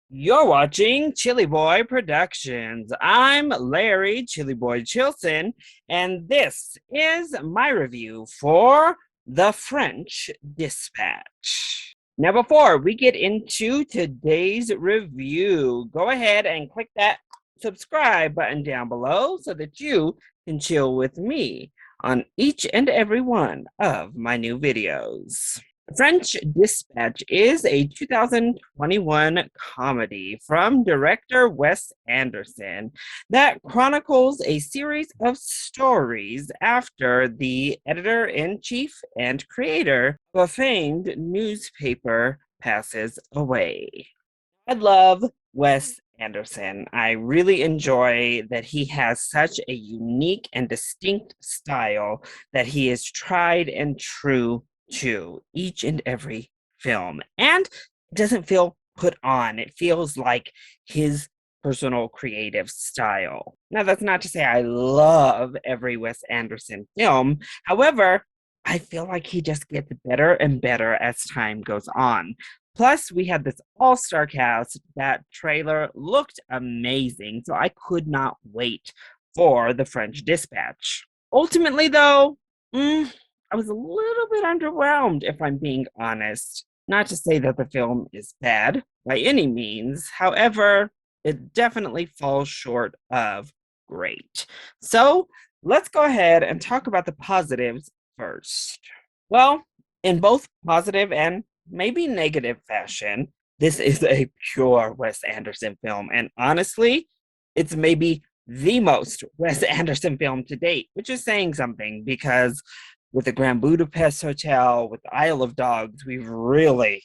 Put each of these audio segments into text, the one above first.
You're watching Chillyboy Productions. I'm Larry Chillyboy Chilson, and this is my review for The French Dispatch. Now, before we get into today's review, go ahead and click that subscribe button down below so that you can chill with me on each and every one of my new videos. French Dispatch is a 2021 comedy from director Wes Anderson that chronicles a series of stories after the editor-in-chief and creator of a famed newspaper passes away. I love Wes Anderson. I really enjoy that he has such a unique and distinct style that he is tried and true to each and every film. And it doesn't feel put on, it feels like his personal creative style. Now, that's not to say I love every Wes Anderson film. However, I feel like he just gets better and better as time goes on. Plus, we had this all-star cast. That trailer looked amazing, so I could not wait for The French Dispatch. Ultimately, though, I was a little bit underwhelmed, if I'm being honest. Not to say that the film is bad by any means. However, it definitely falls short of great. So let's go ahead and talk about the positives first. Well, in both positive and maybe negative fashion, this is a pure Wes Anderson film. And honestly, it's maybe the most Wes Anderson film to date, which is saying something because with the Grand Budapest Hotel, with the Isle of Dogs, we've really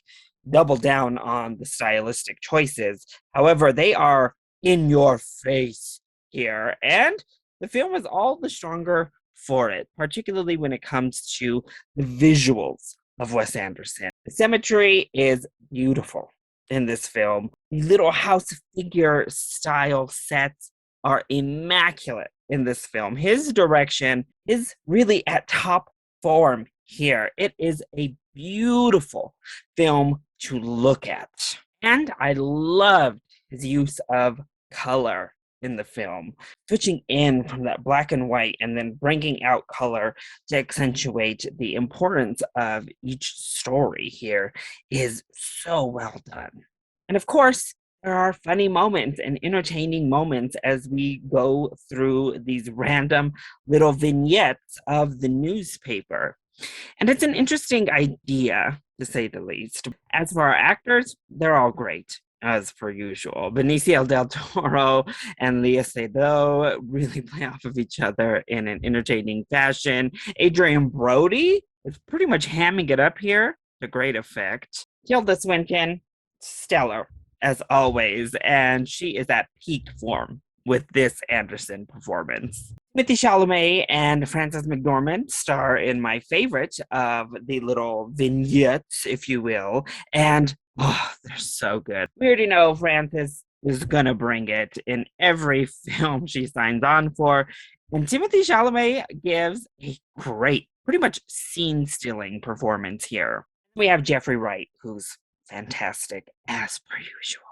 doubled down on the stylistic choices. However, they are in your face here, and the film is all the stronger for it, particularly when it comes to the visuals of Wes Anderson. The symmetry is beautiful in this film. The little house figure style sets are immaculate in this film. His direction is really at top form here. It is a beautiful film to look at. And I loved his use of color in the film, switching in from that black and white and then bringing out color to accentuate the importance of each story here is so well done. And of course, there are funny moments and entertaining moments as we go through these random little vignettes of the newspaper. And it's an interesting idea, to say the least. As for our actors, they're all great, as per usual. Benicio del Toro and Lea Seydoux really play off of each other in an entertaining fashion. Adrian Brody is pretty much hamming it up here to great effect. Tilda Swinton, stellar as always, and she is at peak form with this Anderson performance. Timothée Chalamet and Frances McDormand star in my favorite of the little vignettes, if you will, and they're so good. We already know Frances is gonna bring it in every film she signs on for, and Timothée Chalamet gives a great, pretty much scene-stealing performance here. We have Jeffrey Wright, who's fantastic as per usual.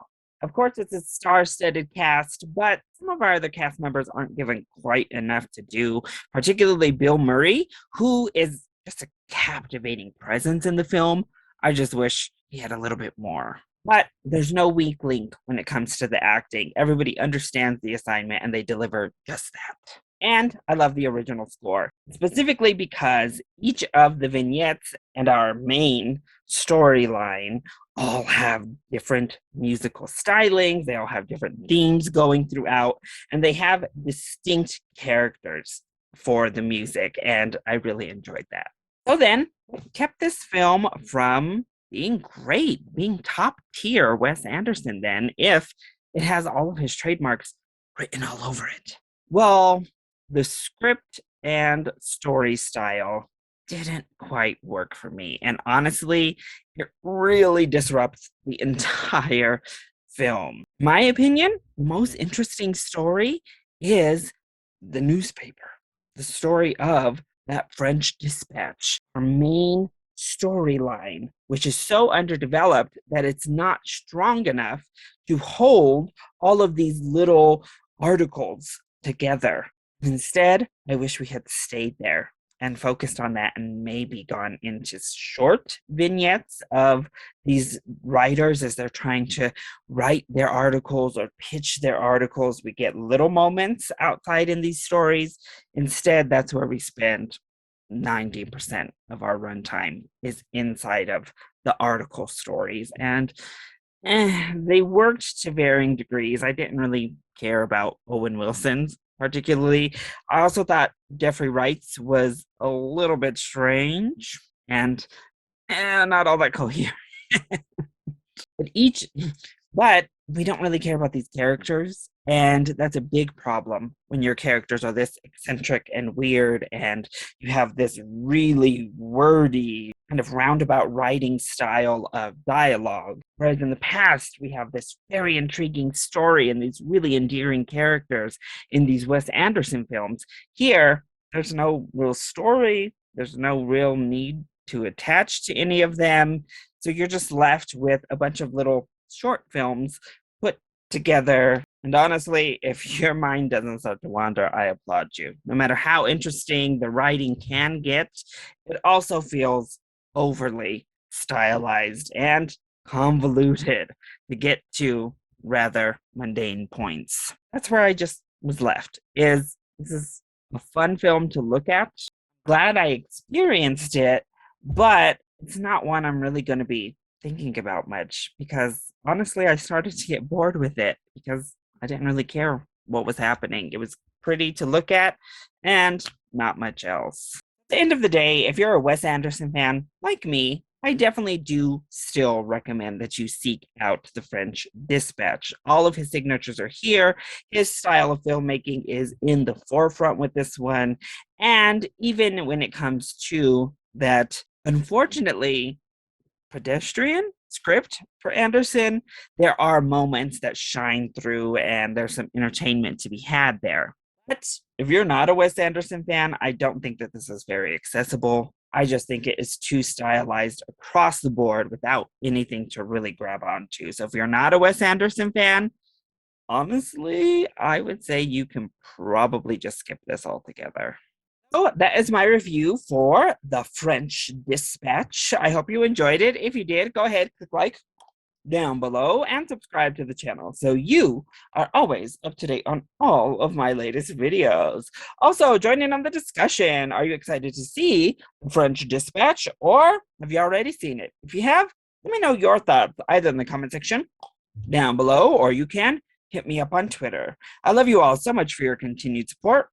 Of course, it's a star-studded cast, but some of our other cast members aren't given quite enough to do, particularly Bill Murray, who is just a captivating presence in the film. I just wish he had a little bit more. But there's no weak link when it comes to the acting. Everybody understands the assignment and they deliver just that. And I love the original score, specifically because each of the vignettes and our main storyline all have different musical stylings, they all have different themes going throughout, and they have distinct characters for the music, and I really enjoyed that. So then, what kept this film from being great, being top tier Wes Anderson then, if it has all of his trademarks written all over it? Well, the script and story style didn't quite work for me. And honestly, it really disrupts the entire film. My opinion, the most interesting story is the newspaper, the story of that French Dispatch. Our main storyline, which is so underdeveloped that it's not strong enough to hold all of these little articles together. Instead, I wish we had stayed there and focused on that and maybe gone into short vignettes of these writers as they're trying to write their articles or pitch their articles. We get little moments outside in these stories. Instead, that's where we spend 90% of our runtime is inside of the article stories. And they worked to varying degrees. I didn't really care about Owen Wilson's particularly. I also thought Jeffrey Wright's was a little bit strange and not all that coherent. but each but we don't really care about these characters, and that's a big problem when your characters are this eccentric and weird and you have this really wordy kind of roundabout writing style of dialogue. Whereas in the past we have this very intriguing story and these really endearing characters in these Wes Anderson films. Here there's no real story, there's no real need to attach to any of them, so you're just left with a bunch of little short films put together. And honestly, if your mind doesn't start to wander, I applaud you. No matter how interesting the writing can get, it also feels overly stylized and convoluted to get to rather mundane points. That's where I just was left. This is a fun film to look at. Glad I experienced it, but it's not one I'm really going to be thinking about much because honestly, I started to get bored with it because I didn't really care what was happening. It was pretty to look at and not much else. At the end of the day, if you're a Wes Anderson fan like me, I definitely do still recommend that you seek out The French Dispatch. All of his signatures are here. His style of filmmaking is in the forefront with this one. And even when it comes to that, unfortunately, pedestrian script for Anderson, there are moments that shine through and there's some entertainment to be had there. But if you're not a Wes Anderson fan, I don't think that this is very accessible. I just think it is too stylized across the board without anything to really grab onto. So if you're not a Wes Anderson fan, honestly, I would say you can probably just skip this altogether. So that is my review for The French Dispatch. I hope you enjoyed it. If you did, go ahead, click like down below and subscribe to the channel so you are always up to date on all of my latest videos. Also, join in on the discussion. Are you excited to see The French Dispatch, or have you already seen it? If you have, let me know your thoughts either in the comment section down below, or you can hit me up on Twitter. I love you all so much for your continued support.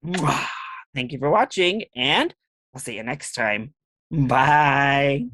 Thank you for watching, and I'll see you next time. Bye.